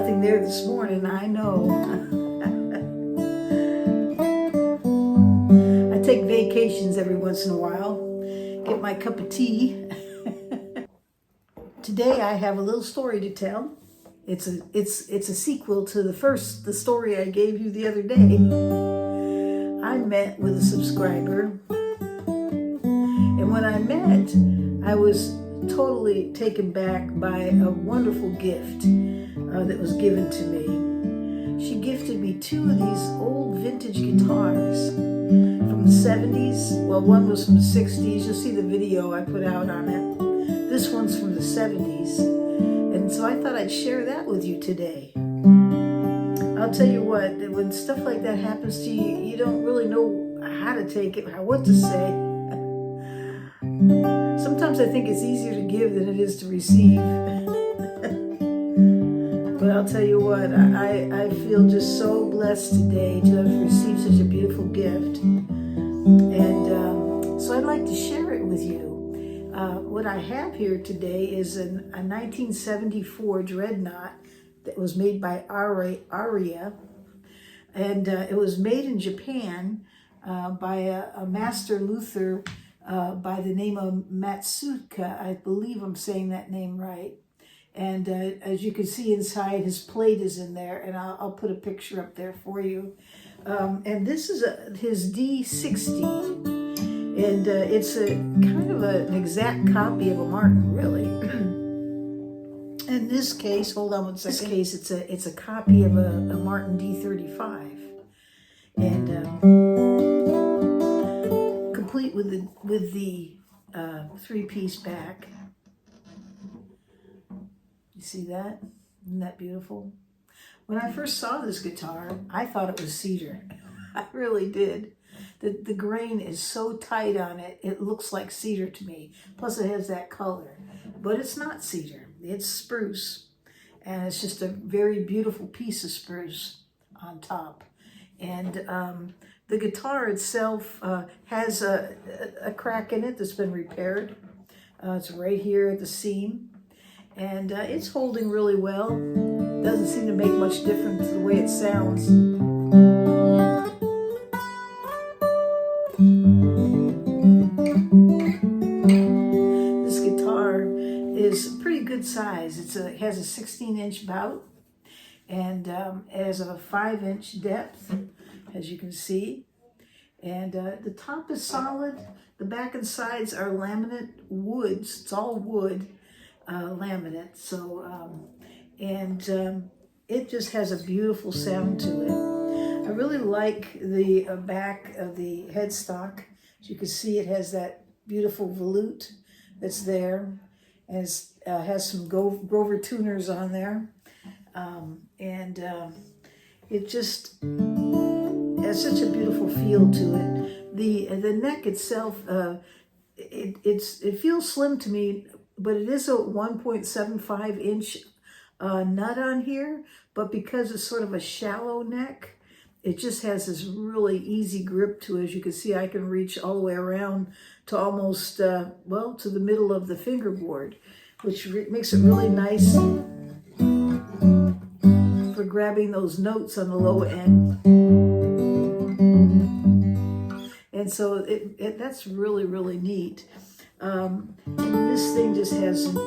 nothing there this morning, I know. I take vacations every once in a while, get my cup of tea. Today I have a little story to tell. It's a sequel to the story I gave you the other day. I met with a subscriber, and when I met, I was totally taken back by a wonderful gift that was given to me. She gifted me 2 of these old vintage guitars from the 70s. Well, one was from the 60s. You'll see the video I put out on it. This one's from the 70s. And so I thought I'd share that with you today. I'll tell you what, when stuff like that happens to you, you don't really know how to take it, what to say. Sometimes I think it's easier to give than it is to receive. But I'll tell you what, I feel just so blessed today to have received such a beautiful gift. And so I'd like to share it with you. What I have here today is a 1974 Dreadnought that was made by Aria. And it was made in Japan by a master luthier by the name of Matsuoka. I believe I'm saying that name right. And as you can see inside, his plate is in there, and I'll put a picture up there for you. And this is his D60, and it's a kind of an exact copy of a Martin, really. In this case, hold on one second. In this case, it's a copy of a Martin D35, and complete with the 3-piece back. You see that? Isn't that beautiful? When I first saw this guitar, I thought it was cedar. I really did. The grain is so tight on it, it looks like cedar to me. Plus it has that color. But it's not cedar. It's spruce. And it's just a very beautiful piece of spruce on top. And the guitar itself has a crack in it that's been repaired. It's right here at the seam. And it's holding really well. Doesn't seem to make much difference the way it sounds. This guitar is pretty good size. It has a 16-inch bout, and it has a 5-inch depth, as you can see. And the top is solid. The back and sides are laminate woods. It's all wood. Laminate, so it just has a beautiful sound to it. I really like the back of the headstock. As you can see, it has that beautiful volute that's there, and it has some Grover tuners on there, it just has such a beautiful feel to it. The neck itself, it feels slim to me. But it is a 1.75-inch nut on here, but because it's sort of a shallow neck, it just has this really easy grip to it. As you can see, I can reach all the way around to almost, to the middle of the fingerboard, which makes it really nice for grabbing those notes on the low end. And so that's really, really neat. And this thing just has some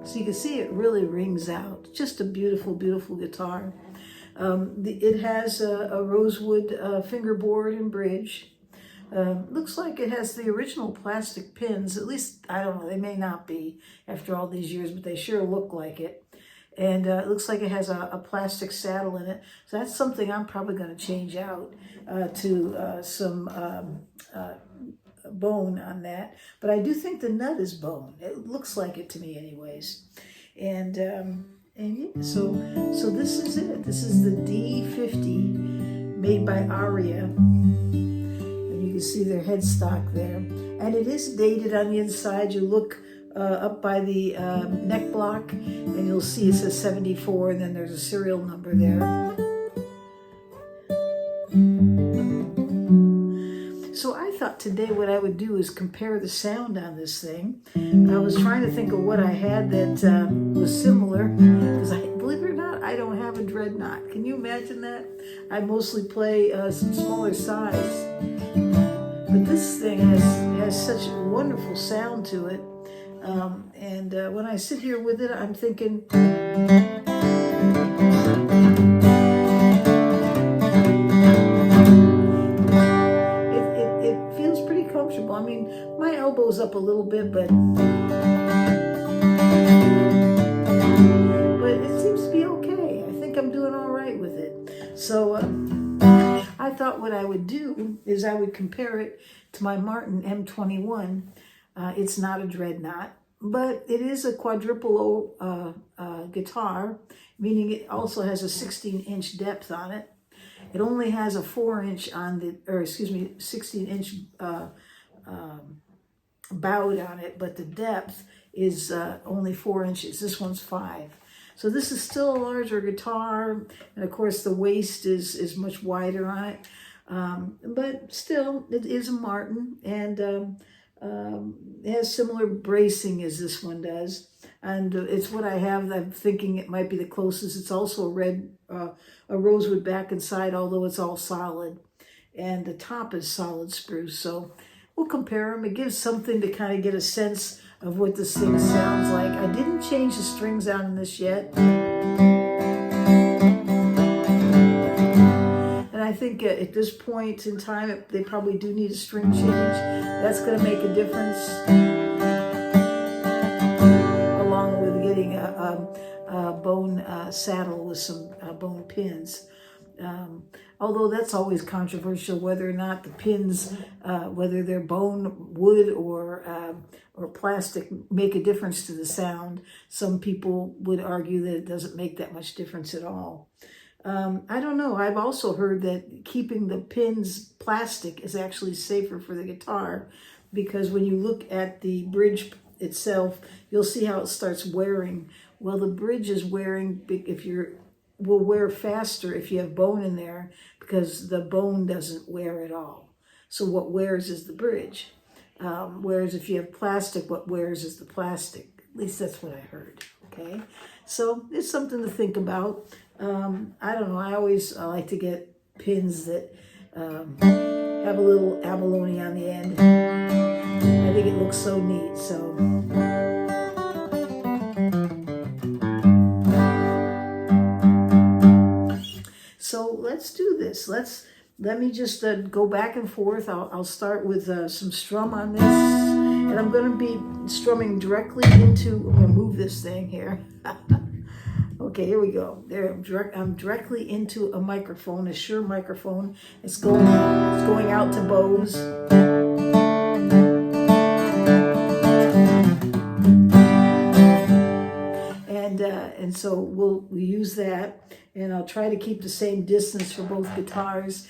so you can see it really rings out. Just a beautiful, beautiful guitar. It has a rosewood fingerboard and bridge. Looks like it has the original plastic pins. At least, I don't know, they may not be after all these years, but they sure look like it. And it looks like it has a plastic saddle in it. So that's something I'm probably going to change out to some bone on that. But I do think the nut is bone. It looks like it to me anyways. And yeah, so this is it. This is the D50 made by Aria. You can see their headstock there, and it is dated on the inside. You look up by the neck block, and you'll see it says 74, and then there's a serial number there. So I thought today what I would do is compare the sound on this thing. I was trying to think of what I had that was similar, because believe it or not, I don't have a Dreadnought. Can you imagine that? I mostly play some smaller size. But this thing has such a wonderful sound to it. And when I sit here with it, I'm thinking... It feels pretty comfortable. I mean, my elbow's up a little bit, but it seems to be okay. I think I'm doing all right with it. So I thought what I would do is I would compare it to my Martin M21. It's not a Dreadnought, but it is a quadruple O guitar, meaning it also has a 16-inch depth on it. It only has a 4-inch on the, 16-inch bout on it, but the depth is only 4 inches. This one's 5. So this is still a larger guitar, and of course the waist is much wider on it. But still, it is a Martin, and it has similar bracing as this one does. And it's what I have. I'm thinking it might be the closest. It's also a rosewood back and side, although it's all solid. And the top is solid spruce. So we'll compare them. It gives something to kind of get a sense of what this thing sounds like. I didn't change the strings on this yet. And I think at this point in time, they probably do need a string change. That's going to make a difference. Along with getting a bone saddle with some bone pins. Although that's always controversial, whether or not the pins, whether they're bone, wood, or plastic, make a difference to the sound. Some people would argue that it doesn't make that much difference at all. I don't know. I've also heard that keeping the pins plastic is actually safer for the guitar, because when you look at the bridge itself, you'll see how it starts wearing. Well, the bridge is wearing will wear faster if you have bone in there, because the bone doesn't wear at all. So what wears is the bridge. Whereas if you have plastic, what wears is the plastic. At least that's what I heard. Okay, so it's something to think about. I don't know. I always like to get pins that have a little abalone on the end. I think it looks so neat. So let's do this. Let me just go back and forth. I'll start with some strum on this, and I'm going to be strumming directly into. I'm going to move this thing here. Okay, here we go. There, I'm directly into a microphone, a Shure microphone. It's going out to Bose. And so we'll use that, and I'll try to keep the same distance for both guitars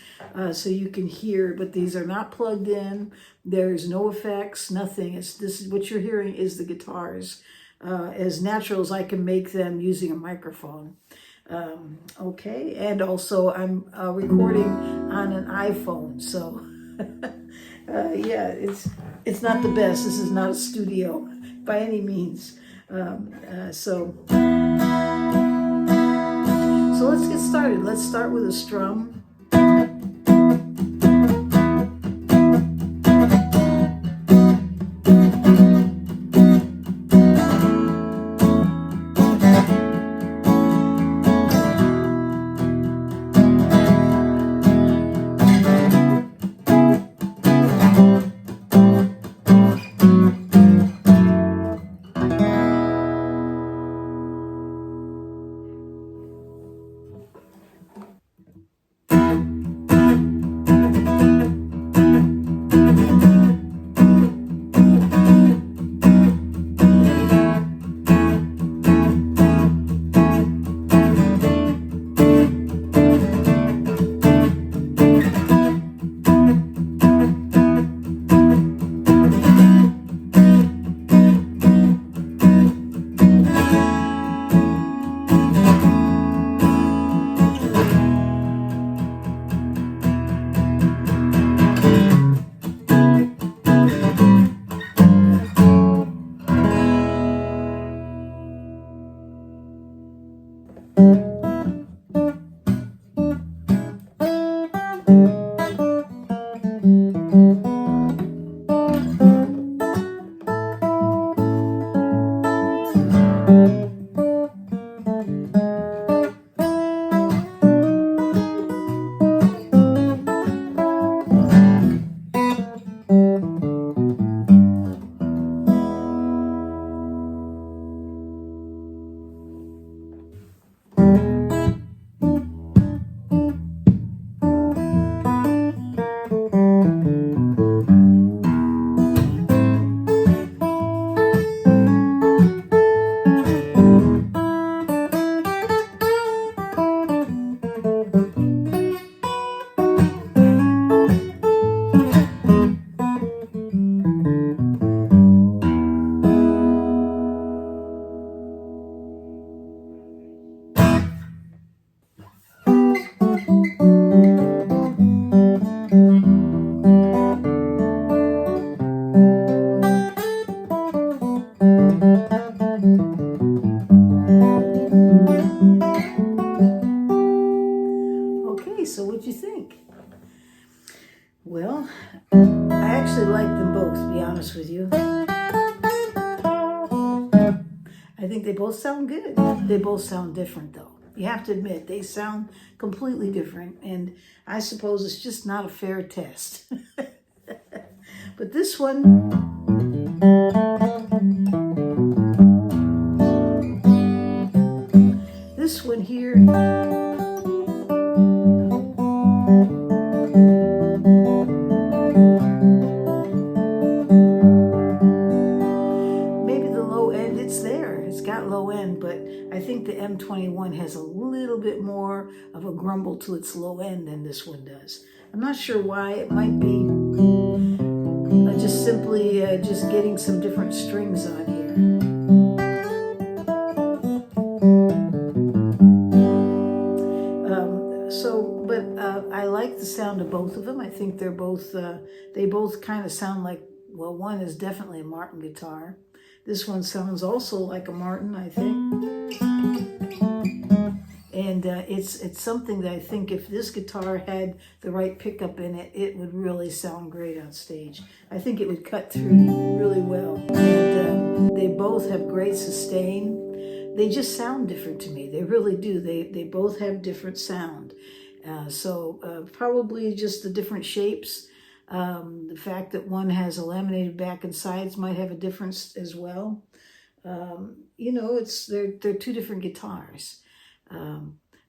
so you can hear. But these are not plugged in. There's no effects, nothing. What you're hearing is the guitars. As natural as I can make them using a microphone. Okay, and also I'm recording on an iPhone, so yeah, it's not the best. This is not a studio by any means. So let's get started. Let's start with a strum. Well, I actually like them both, to be honest with you. I think they both sound good. They both sound different, though. You have to admit, they sound completely different, and I suppose it's just not a fair test. But this one, here, maybe the low end, it's there. It's got low end, but I think the M21 has a little bit more of a grumble to its low end than this one does. I'm not sure why. It might be just simply just getting some different strings on here. I like the sound of both of them. I think they're both, they both kind of sound like, well, one is definitely a Martin guitar. This one sounds also like a Martin, I think. And it's something that I think if this guitar had the right pickup in it, it would really sound great on stage. I think it would cut through really well. And they both have great sustain. They just sound different to me. They really do. They both have different sound. So probably just the different shapes. The fact that one has a laminated back and sides might have a difference as well. You know, they're two different guitars.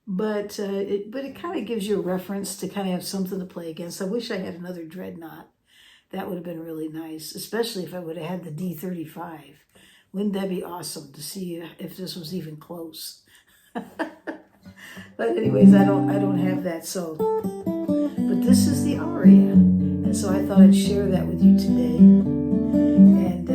But it kind of gives you a reference to kind of have something to play against. I wish I had another Dreadnought. That would have been really nice, especially if I would have had the D35. Wouldn't that be awesome to see if this was even close? But anyways, I don't have that. So, but this is the Aria, and so I thought I'd share that with you today. And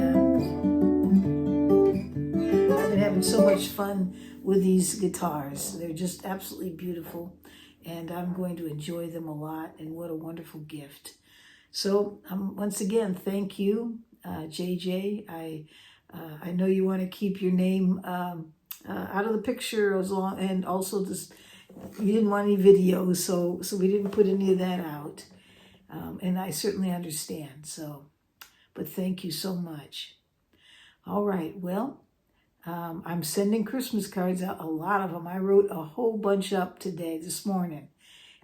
I've been having so much fun with these guitars. They're just absolutely beautiful, and I'm going to enjoy them a lot, and what a wonderful gift. So once again, thank you, JJ. I know you want to keep your name out of the picture as long, and also this, you didn't want any videos, so we didn't put any of that out, and I certainly understand. So, but thank you so much. All right, well, I'm sending Christmas cards out, a lot of them. I wrote a whole bunch up this morning,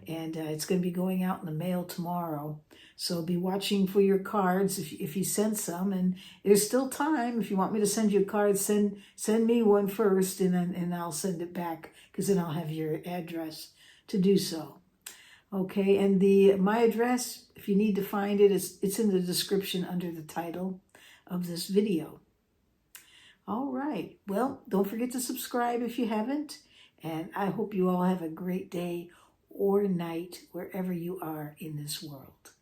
and it's going to be going out in the mail tomorrow. So be watching for your cards if you sent some, and there's still time. If you want me to send you a card, send me one first, and I'll send it back, because then I'll have your address to do so. Okay, and my address, if you need to find it, it's in the description under the title of this video. All right, well, don't forget to subscribe if you haven't, and I hope you all have a great day or night wherever you are in this world.